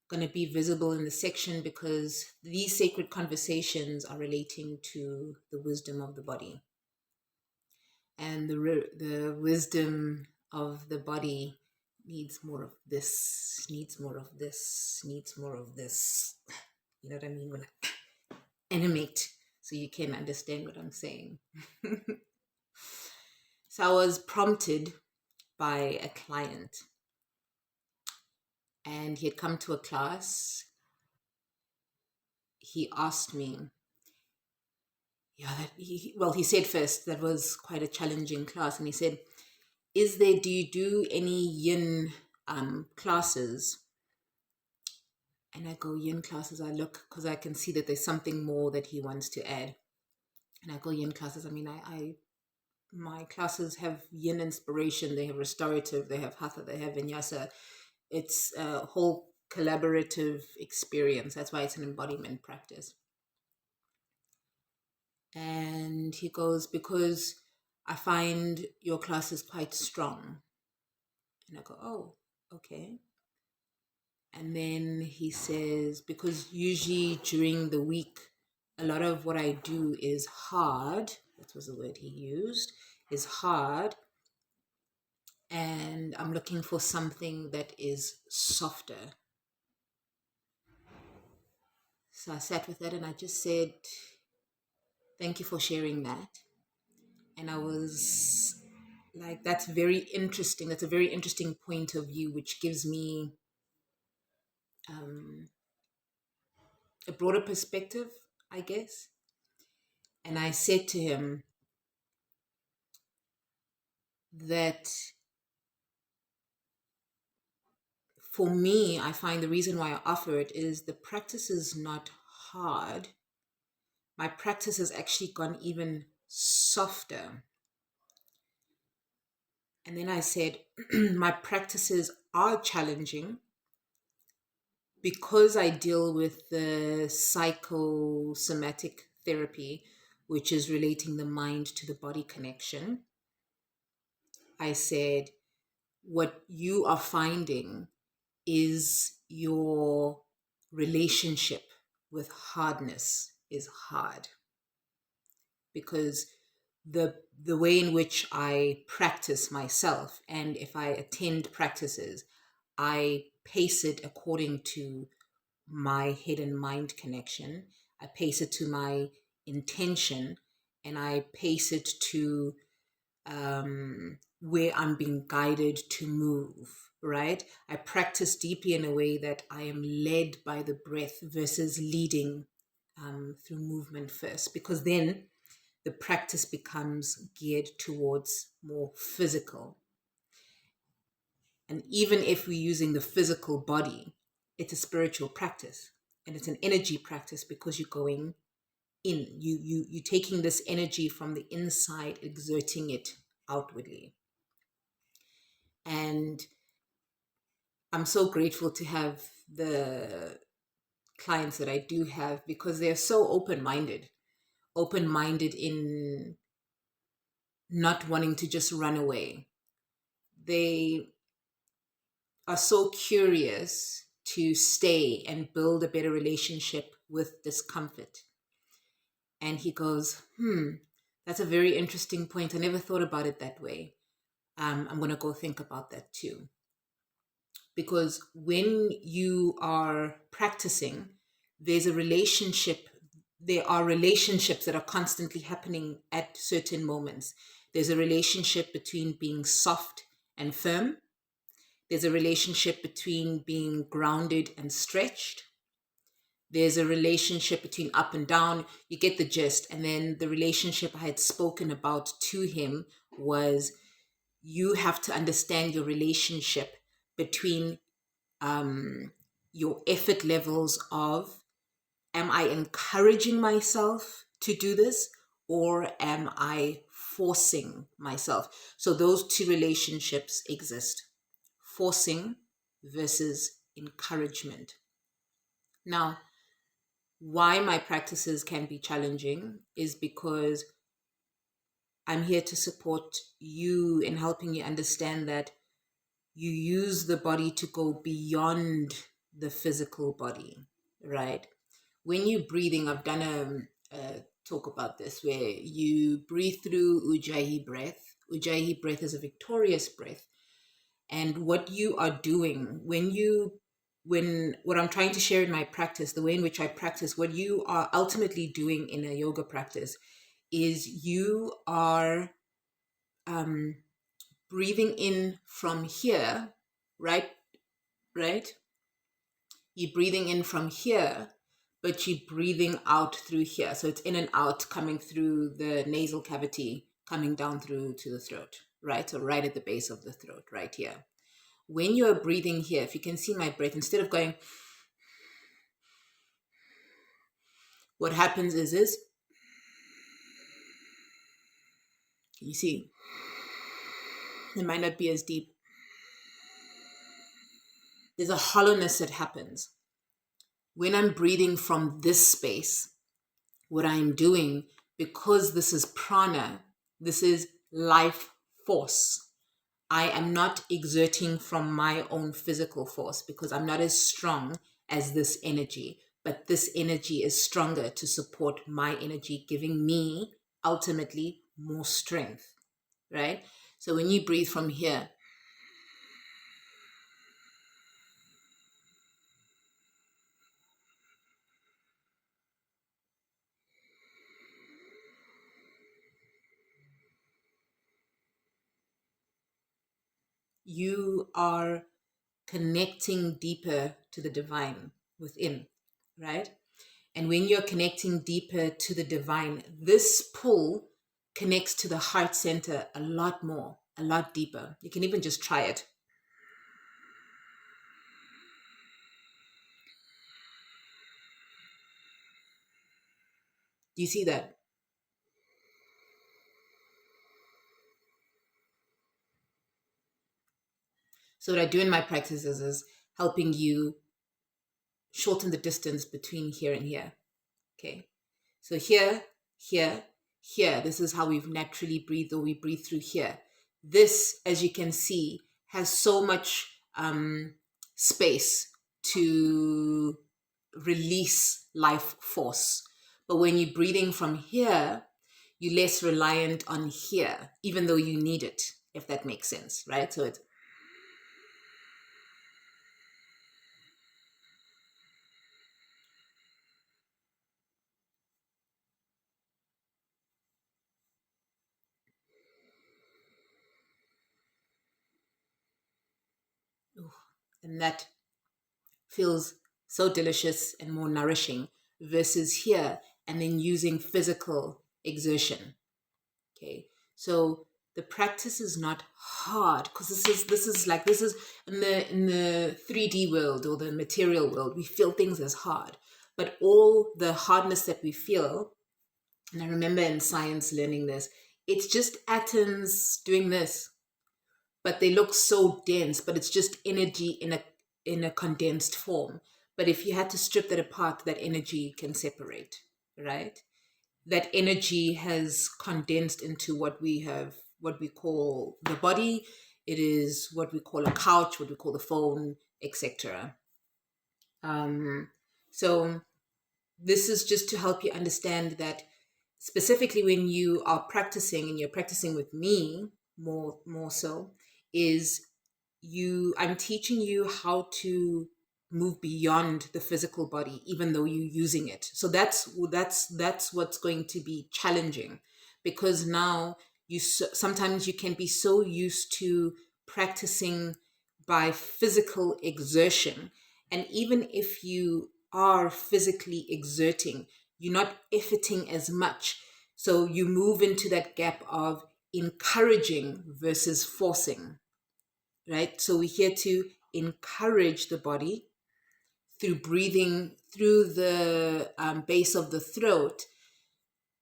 going to be visible in the section because these sacred conversations are relating to the wisdom of the body. And the wisdom of the body needs more of this, needs more of this, needs more of this. You know what I mean? When I animate so you can understand what I'm saying. So I was prompted by a client, and he had come to a class. He asked me, he said first that was quite a challenging class, and he said, do you do any yin classes? And I go, yin classes. I look because I can see that there's something more that he wants to add. And I go, yin classes. I mean, my classes have yin inspiration. They have restorative. They have hatha. They have vinyasa. It's a whole collaborative experience. That's why it's an embodiment practice. And he goes, because I find your class is quite strong. And I go, oh, okay. And then he says, because usually during the week, a lot of what I do is hard. That was the word he used, is hard. And I'm looking for something that is softer. So I sat with that and I just said, thank you for sharing that. And I was like, that's very interesting. That's a very interesting point of view, which gives me a broader perspective, I guess. And I said to him that for me, I find the reason why I offer it is the practice is not hard. My practice has actually gone even softer. And then I said, my practices are challenging because I deal with the psychosomatic therapy, which is relating the mind to the body connection. I said, what you are finding is your relationship with hardness is hard, because the way in which I practice myself, and if I attend practices, I pace it according to my head and mind connection. I pace it to my intention, and I pace it to where I'm being guided to move, right? I practice deeply in a way that I am led by the breath versus leading through movement first, because then the practice becomes geared towards more physical. And even if we're using the physical body, it's a spiritual practice and it's an energy practice, because you're going in. You're taking this energy from the inside, exerting it outwardly. And I'm so grateful to have the clients that I do have, because they're so open-minded in not wanting to just run away. They are so curious to stay and build a better relationship with discomfort. And he goes, that's a very interesting point. I never thought about it that way. I'm going to go think about that too. Because when you are practicing, there's a relationship. There are relationships that are constantly happening at certain moments. There's a relationship between being soft and firm. There's a relationship between being grounded and stretched. There's a relationship between up and down. You get the gist. And then the relationship I had spoken about to him was, you have to understand your relationship between your effort levels of, am I encouraging myself to do this, or am I forcing myself? So those two relationships exist: forcing versus encouragement. Now, why my practices can be challenging is because I'm here to support you in helping you understand that you use the body to go beyond the physical body, right? When you're breathing, I've done a talk about this where you breathe through Ujjayi breath. Ujjayi breath is a victorious breath. And what you are doing when what I'm trying to share in my practice, the way in which I practice, what you are ultimately doing in a yoga practice is you are breathing in from here, right? Right? You're breathing in from here, but you're breathing out through here. So it's in and out, coming through the nasal cavity, coming down through to the throat, right? So right at the base of the throat, right here. When you're breathing here, if you can see my breath, instead of going, what happens is this. Can you see? It might not be as deep. There's a hollowness that happens. When I'm breathing from this space, what I'm doing, because this is prana, this is life force. I am not exerting from my own physical force because I'm not as strong as this energy, but this energy is stronger to support my energy, giving me ultimately more strength, right? So when you breathe from here, you are connecting deeper to the divine within, right? And when you're connecting deeper to the divine, this pull connects to the heart center a lot more, a lot deeper. You can even just try it. Do you see that? So what I do in my practices is helping you shorten the distance between here and here. Okay. So here, here, here. This is how we've naturally breathed, or we breathe through here. This, as you can see, has so much space to release life force. But when you're breathing from here, you're less reliant on here, even though you need it, if that makes sense, right? So it's and that feels so delicious and more nourishing versus here and then using physical exertion. Okay, so the practice is not hard because this is in the 3D world or the material world, we feel things as hard, but all the hardness that we feel, and I remember in science learning this, it's just atoms doing this, but they look so dense, but it's just energy in a condensed form. But if you had to strip that apart, that energy can separate, right? That energy has condensed into what we call the body. It is what we call a couch, what we call the phone, etc. So this is just to help you understand that specifically when you are practicing and you're practicing with me more so is I'm teaching you how to move beyond the physical body even though you're using it. So that's what's going to be challenging, because now sometimes you can be so used to practicing by physical exertion, and even if you are physically exerting, you're not efforting as much. So you move into that gap of encouraging versus forcing, right? So we're here to encourage the body through breathing through the base of the throat,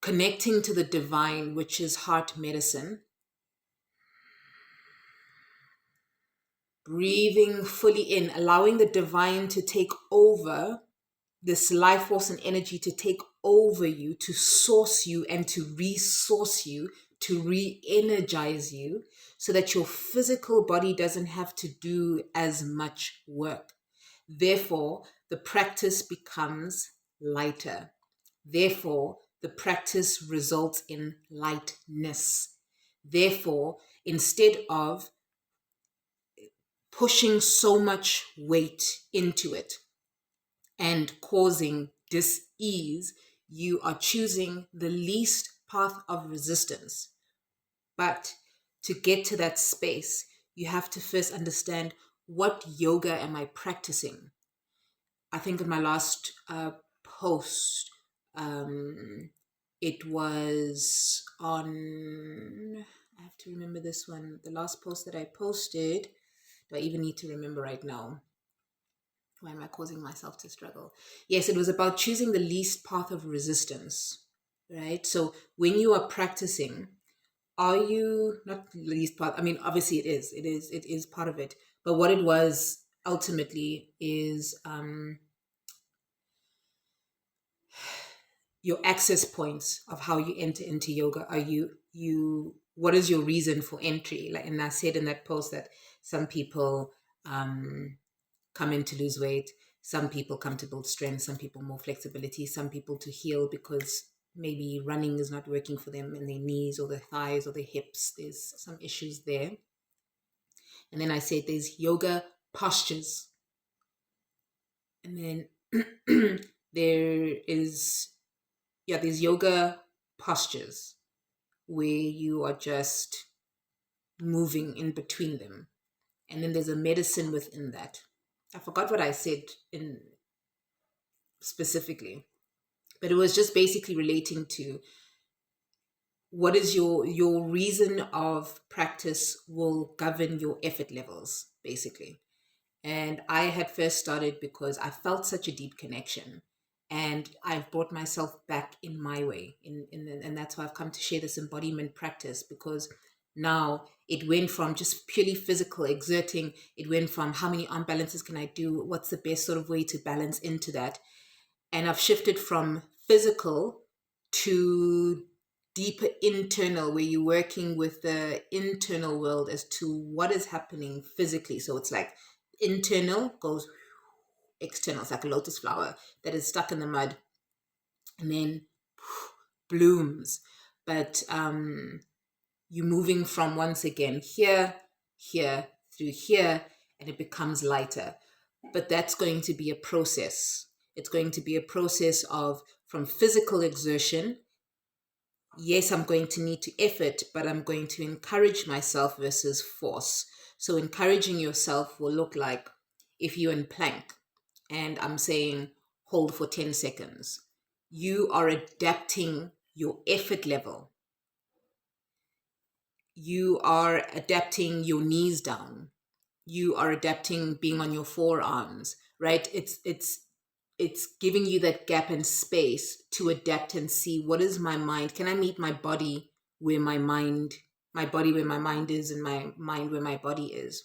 connecting to the divine, which is heart medicine, breathing fully in, allowing the divine to take over, this life force and energy to take over you, to source you and to resource you, to re energize you, so that your physical body doesn't have to do as much work. Therefore, the practice becomes lighter. Therefore, the practice results in lightness. Therefore, instead of pushing so much weight into it and causing dis-ease, you are choosing the least path of resistance. But to get to that space, you have to first understand, what yoga am I practicing? I think in my last post, it was on, I have to remember this one, the last post that I posted. Do I even need to remember right now? Why am I causing myself to struggle? Yes, it was about choosing the least path of resistance, right? So when you are practicing, are you not least part? I mean, obviously it is part of it. But what it was ultimately is your access points of how you enter into yoga. Are you what is your reason for entry? Like, and I said in that post that some people come in to lose weight, some people come to build strength, some people more flexibility, some people to heal because maybe running is not working for them in their knees or their thighs or their hips. There's some issues there. And then I said there's yoga postures. And then there's yoga postures where you are just moving in between them. And then there's a medicine within that. I forgot what I said in specifically, but it was just basically relating to what is your reason of practice will govern your effort levels, basically. And I had first started because I felt such a deep connection, and I've brought myself back in my way, and that's why I've come to share this embodiment practice, because now it went from just purely physical exerting, it went from how many arm balances can I do, what's the best sort of way to balance into that, and I've shifted from physical to deeper internal, where you're working with the internal world as to what is happening physically. So it's like internal goes external. It's like a lotus flower that is stuck in the mud and then blooms. But you're moving from, once again, here, through here, and it becomes lighter. But that's going to be a process. It's going to be a process of, from physical exertion. Yes, I'm going to need to effort, but I'm going to encourage myself versus force. So encouraging yourself will look like, if you're in plank and I'm saying hold for 10 seconds, you are adapting your effort level. You are adapting your knees down. You are adapting being on your forearms, right? It's giving you that gap and space to adapt and see, what is my mind? Can I meet my body where my body where my mind is, and my mind where my body is?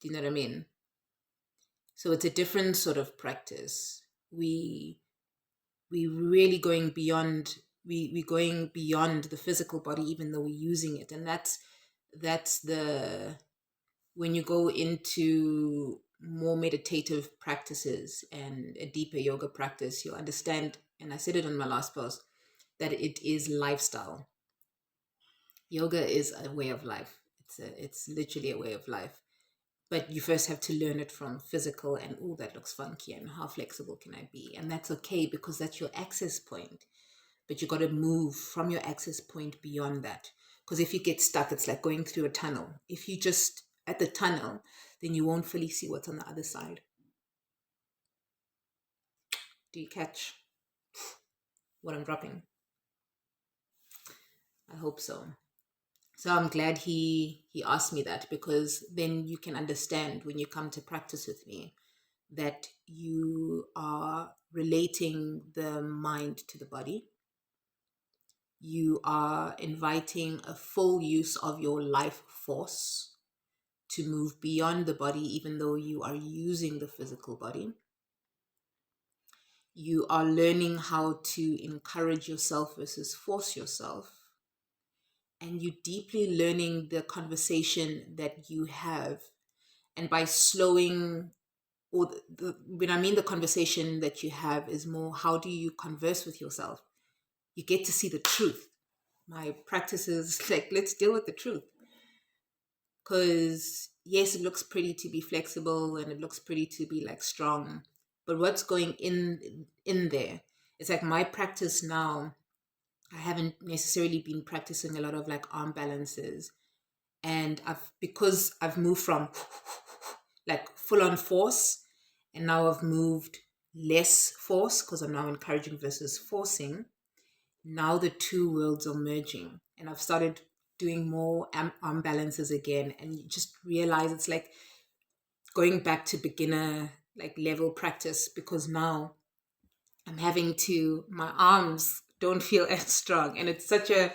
Do you know what I mean? So it's a different sort of practice. We really going beyond, we going beyond the physical body, even though we're using it. And that's the, when you go into more meditative practices and a deeper yoga practice, you'll understand, and I said it on my last post, that it is lifestyle. Yoga is a way of life. It's literally a way of life. But you first have to learn it from physical, and oh, that looks funky, and how flexible can I be? And that's okay, because that's your access point. But you got to move from your access point beyond that. Because if you get stuck, it's like going through a tunnel. If you just at the tunnel, then you won't fully see what's on the other side. Do you catch what I'm dropping? I hope so. So I'm glad he asked me that, because then you can understand, when you come to practice with me, that you are relating the mind to the body. You are inviting a full use of your life force to move beyond the body, even though you are using the physical body. You are learning how to encourage yourself versus force yourself. and you deeply learning the conversation that you have. And by slowing, or when I mean the conversation that you have is more, how do you converse with yourself? You get to see the truth. My practice is like, let's deal with the truth. Because yes, it looks pretty to be flexible and it looks pretty to be like strong, but what's going in there? It's like my practice now. I haven't necessarily been practicing a lot of like arm balances, and because I've moved from like full on force, and now I've moved less force because I'm now encouraging versus forcing. Now the two worlds are merging, and I've started doing more arm balances again, and you just realize it's like going back to beginner like level practice, because now I'm having to, my arms don't feel as strong, and it's such a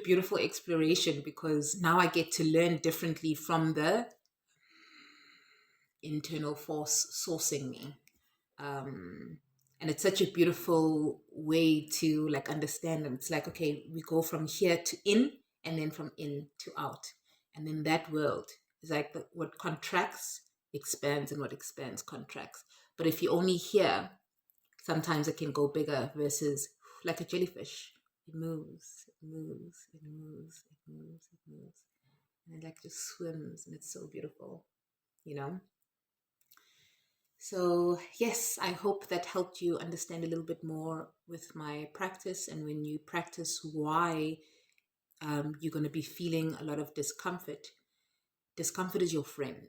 beautiful exploration, because now I get to learn differently from the internal force sourcing me. um and it's such a beautiful way to like understand them. It's like, okay, we go from here to in, and then from in to out, and then that world is like what contracts expands, and what expands contracts. But if you only hear, sometimes it can go bigger, versus like a jellyfish. It moves, it moves, it moves, it moves, it moves, and it like just swims, and it's so beautiful, you know. So, yes, I hope that helped you understand a little bit more with my practice. And when you practice, why you're going to be feeling a lot of discomfort. Discomfort is your friend.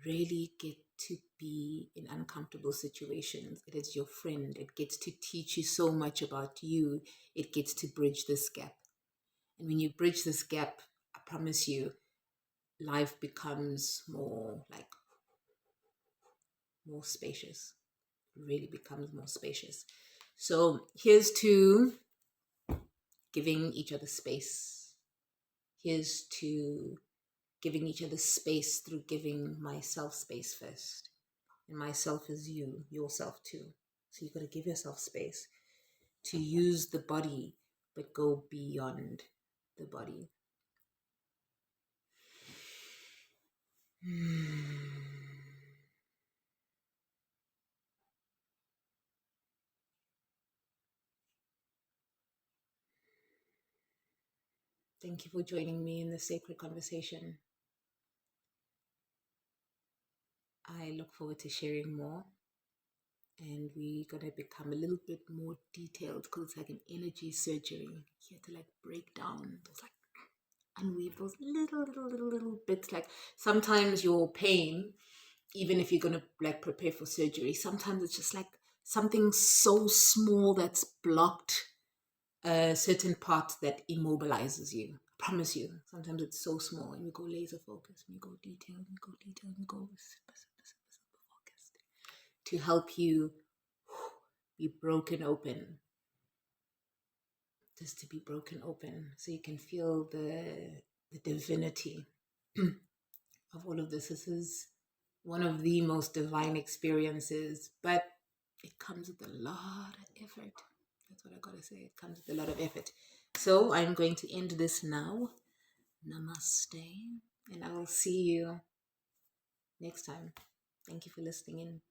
Really get to be in uncomfortable situations. It is your friend. It gets to teach you so much about you. It gets to bridge this gap. And when you bridge this gap, I promise you, life becomes more like more spacious. Really becomes more spacious. So here's to giving each other space. Here's to giving each other space through giving myself space first. And myself is you, yourself too. So you got to give yourself space to use the body, but go beyond the body. Thank you for joining me in this sacred conversation. I look forward to sharing more, and we're gonna become a little bit more detailed, because it's like an energy surgery. You have to like break down those like unweave those little bits. Like sometimes your pain, even if you're gonna like prepare for surgery, sometimes it's just like something so small that's blocked a certain part that immobilizes you. I promise you, sometimes it's so small, and you go laser focused, and you go detailed, and you go detailed, and you go super, super, super, super focused, to help you be broken open, just to be broken open, so you can feel the divinity of all of this. This is one of the most divine experiences, but it comes with a lot of effort. That's what I gotta say. It comes with a lot of effort. So I'm going to end this now. Namaste, and I will see you next time. Thank you for listening in.